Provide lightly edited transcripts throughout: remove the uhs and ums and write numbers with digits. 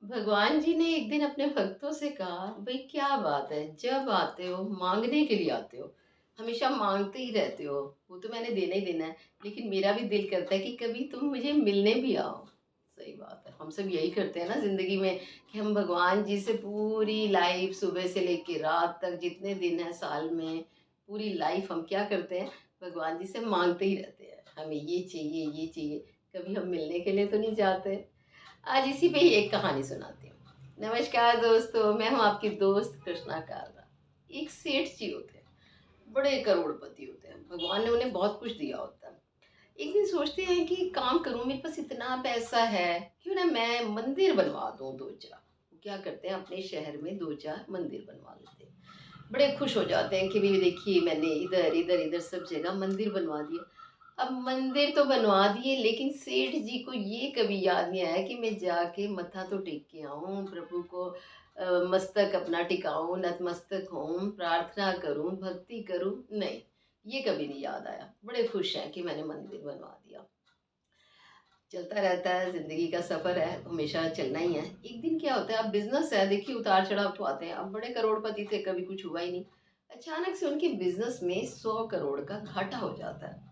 भगवान जी ने एक दिन अपने भक्तों से कहा, भाई क्या बात है, जब आते हो मांगने के लिए आते हो, हमेशा मांगते ही रहते हो। वो तो मैंने देना ही देना है, लेकिन मेरा भी दिल करता है कि कभी तुम मुझे मिलने भी आओ। सही बात है, हम सब यही करते हैं ना जिंदगी में, कि हम भगवान जी से पूरी लाइफ, सुबह से लेके रात तक जितने दिन है साल में, पूरी लाइफ हम क्या करते हैं, भगवान जी से मांगते ही रहते हैं, हमें ये चाहिए ये चाहिए। कभी हम मिलने के लिए तो नहीं जाते। आज इसी पे ही एक कहानी सुनाती हूँ। नमस्कार दोस्तों, मैं हूँ आपकी दोस्त कृष्णा कालरा। एक सेठ जी होते हैं, बड़े करोड़पति होते हैं, भगवान ने उन्हें बहुत कुछ दिया होता है। एक दिन सोचते हैं कि काम करूं, मेरे पास इतना पैसा है, क्यों ना मैं मंदिर बनवा दूं दो चार। वो क्या करते हैं, अपने शहर में दो चार मंदिर बनवा लेते हैं। बड़े खुश हो जाते हैं कि भी देखिए मैंने इधर इधर इधर सब जगह मंदिर बनवा दिया। अब मंदिर तो बनवा दिए, लेकिन सेठ जी को ये कभी याद नहीं आया कि मैं जाके मत्था तो टेक के आऊं, प्रभु को मस्तक अपना टिकाऊं, नतमस्तक होऊं, प्रार्थना करूं, भक्ति करूं। नहीं, ये कभी नहीं याद आया। बड़े खुश हैं कि मैंने मंदिर बनवा दिया। चलता रहता है, जिंदगी का सफर है, हमेशा चलना ही है। एक दिन क्या होता है, अब बिजनेस है, देखिए उतार चढ़ाव तो आते हैं। अब बड़े करोड़पति थे, कभी कुछ हुआ ही नहीं। अचानक से उनके बिजनेस में 100 करोड़ का घाटा हो जाता है।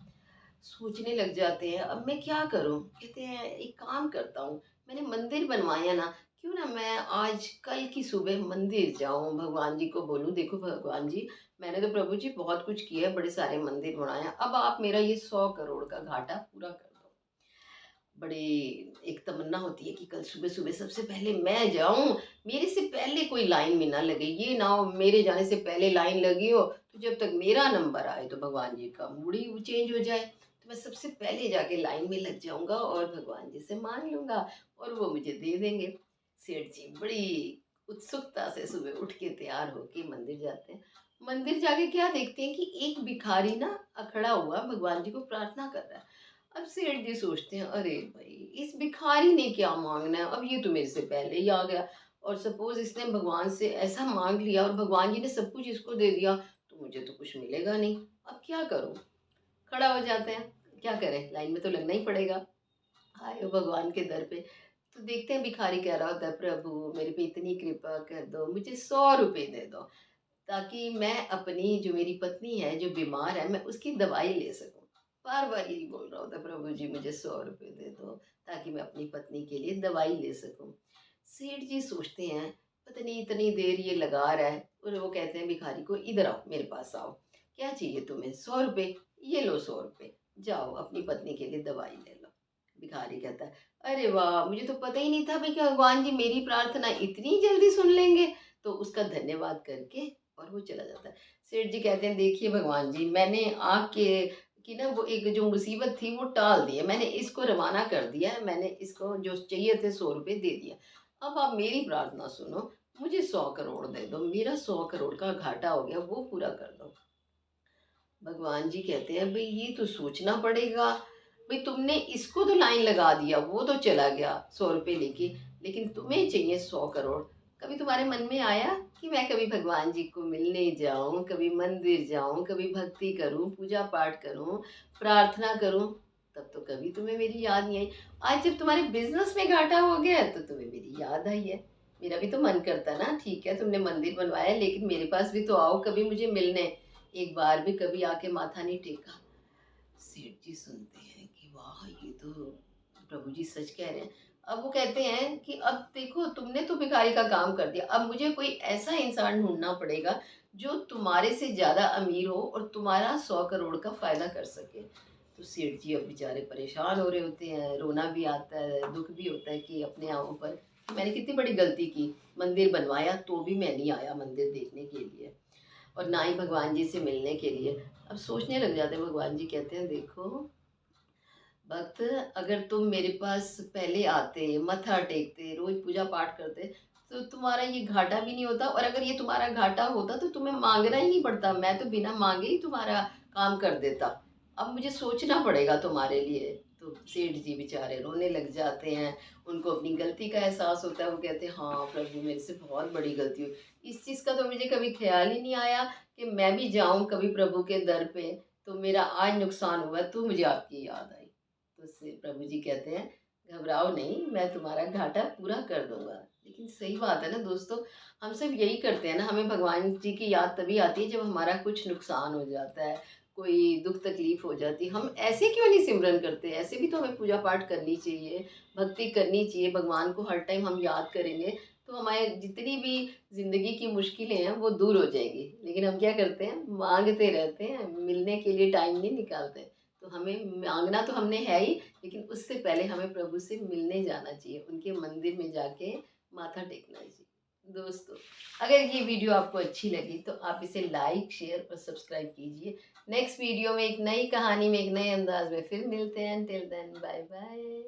सोचने लग जाते हैं, अब मैं क्या करूं। कहते हैं एक काम करता हूँ, मैंने मंदिर बनवाया ना, क्यों ना मैं आज कल की सुबह मंदिर जाऊं, भगवान जी को बोलूं, देखो भगवान जी, मैंने तो प्रभु जी बहुत कुछ किया है, बड़े सारे मंदिर बनाए हैं, अब आप मेरा ये 100 करोड़ का घाटा पूरा कर दो। बड़ी एक तमन्ना होती है कि कल सुबह सुबह सबसे पहले मैं जाऊं, मेरे से पहले कोई लाइन में ना लगे। ये ना हो मेरे जाने से पहले लाइन लगी हो, तो जब तक मेरा नंबर आए तो भगवान जी का मूड ही चेंज हो जाए, तो मैं सबसे पहले जाके लाइन में लग जाऊंगा और भगवान जी से मांग लूंगा और वो मुझे दे देंगे। सेठ जी बड़ी उत्सुकता से सुबह उठ के तैयार होके मंदिर जाते हैं। मंदिर जाके क्या देखते हैं कि एक भिखारी ना अखड़ा हुआ भगवान जी को प्रार्थना कर रहा है। अब सेठ जी सोचते हैं, अरे भाई, इस भिखारी ने क्या मांगना है, अब ये तो मेरे से पहले ही आ गया, और सपोज इसने भगवान से ऐसा मांग लिया और भगवान जी ने सब कुछ इसको दे दिया, तो मुझे तो कुछ मिलेगा नहीं। अब क्या करूं। खड़ा हो जाते हैं, क्या करें, लाइन में तो लगना ही पड़ेगा। आए हो भगवान के दर पे, तो देखते हैं भिखारी कह रहा होता है, प्रभु मेरे पे इतनी कृपा कर दो, मुझे 100 रुपए दे दो, ताकि मैं अपनी जो मेरी पत्नी है जो बीमार है, मैं उसकी दवाई ले सकूं। बार बार यही बोल रहा होता है, प्रभु जी मुझे 100 रुपए दे दो, ताकि मैं अपनी पत्नी के लिए दवाई ले सकूं। सेठ जी सोचते हैं, पता नहीं इतनी देर ये लगा रहा है, और वो कहते हैं भिखारी को, इधर आओ, मेरे पास आओ, क्या चाहिए तुम्हें, 100 रुपए, ये लो 100 रुपए, जाओ अपनी पत्नी के लिए दवाई ले लो। भिखारी कहता है, अरे वाह, मुझे तो पता ही नहीं था भाई कि भगवान जी मेरी प्रार्थना इतनी जल्दी सुन लेंगे। तो उसका धन्यवाद करके और वो चला जाता है। सेठ जी कहते हैं, देखिए भगवान जी, मैंने आपके की ना वो एक जो मुसीबत थी वो टाल दी है, मैंने इसको रवाना कर दिया है, मैंने इसको जो चाहिए थे 100 रुपए दे दिया। अब आप मेरी प्रार्थना सुनो, मुझे 100 करोड़ दे दो, मेरा 100 करोड़ का घाटा हो गया, वो पूरा कर दो। भगवान जी कहते हैं, भाई ये तो सोचना पड़ेगा, भाई तुमने इसको तो लाइन लगा दिया, वो तो चला गया 100 रुपए लेके, लेकिन तुम्हें चाहिए 100 करोड़। कभी तुम्हारे मन में आया कि मैं कभी भगवान जी को मिलने जाऊं, कभी मंदिर जाऊं, कभी भक्ति करूं, पूजा पाठ करूं, प्रार्थना करूं। तब तो कभी तुम्हें मेरी याद नहीं आई। आज जब तुम्हारे बिजनेस में घाटा हो गया है, तो तुम्हें मेरी याद आई है। मेरा भी तो मन करता ना, ठीक है तुमने मंदिर बनवाया, लेकिन मेरे पास भी तो आओ कभी मुझे मिलने, एक बार भी कभी आके माथा नहीं टेका। सेठ जी सुनते हैं कि वाह, ये तो प्रभु जी सच कह रहे हैं। अब वो कहते हैं कि अब देखो, तुमने तो भिखारी का काम कर दिया, अब मुझे कोई ऐसा इंसान ढूंढना पड़ेगा जो तुम्हारे से ज्यादा अमीर हो और तुम्हारा 100 करोड़ का फायदा कर सके। तो सेठ जी अब बेचारे परेशान हो रहे होते हैं, रोना भी आता है, दुख भी होता है कि अपने आप पर मैंने कितनी बड़ी गलती की, मंदिर बनवाया तो भी मैं नहीं आया मंदिर देखने के लिए, और ना ही भगवान जी से मिलने के लिए। अब सोचने लग जाते हैं, भगवान जी कहते हैं, देखो भक्त, अगर तुम मेरे पास पहले आते, मत्था टेकते, रोज पूजा पाठ करते, तो तुम्हारा ये घाटा भी नहीं होता, और अगर ये तुम्हारा घाटा होता तो तुम्हें मांगना ही नहीं पड़ता, मैं तो बिना मांगे ही तुम्हारा काम कर देता। अब मुझे सोचना पड़ेगा तुम्हारे लिए। तो सेठ जी बेचारे रोने लग जाते हैं, उनको अपनी गलती का एहसास होता है, वो कहते हैं, हाँ प्रभु मेरे से बहुत बड़ी गलती हुई, इस चीज़ का तो मुझे कभी ख्याल ही नहीं आया कि मैं भी जाऊं कभी प्रभु के दर पे, तो मेरा आज नुकसान हुआ तो मुझे आपकी याद आई। तो उससे प्रभु जी कहते हैं, घबराओ नहीं, मैं तुम्हारा घाटा पूरा कर दूंगा, लेकिन सही बात है ना दोस्तों, हम सब यही करते हैं ना, हमें भगवान जी की याद तभी आती है जब हमारा कुछ नुकसान हो जाता है, कोई दुख तकलीफ हो जाती है। हम ऐसे क्यों नहीं सिमरन करते? ऐसे भी तो हमें पूजा पाठ करनी चाहिए, भक्ति करनी चाहिए, भगवान को हर टाइम हम याद करेंगे तो हमारे जितनी भी ज़िंदगी की मुश्किलें हैं वो दूर हो जाएंगी। लेकिन हम क्या करते हैं, मांगते रहते हैं, मिलने के लिए टाइम नहीं निकालते। तो हमें मांगना तो हमने है ही, लेकिन उससे पहले हमें प्रभु से मिलने जाना चाहिए, उनके मंदिर में जाके माथा टेकना चाहिए। दोस्तों, अगर ये वीडियो आपको अच्छी लगी तो आप इसे लाइक, शेयर और सब्सक्राइब कीजिए। नेक्स्ट वीडियो में एक नई कहानी में एक नए अंदाज में फिर मिलते हैं। Till then bye bye.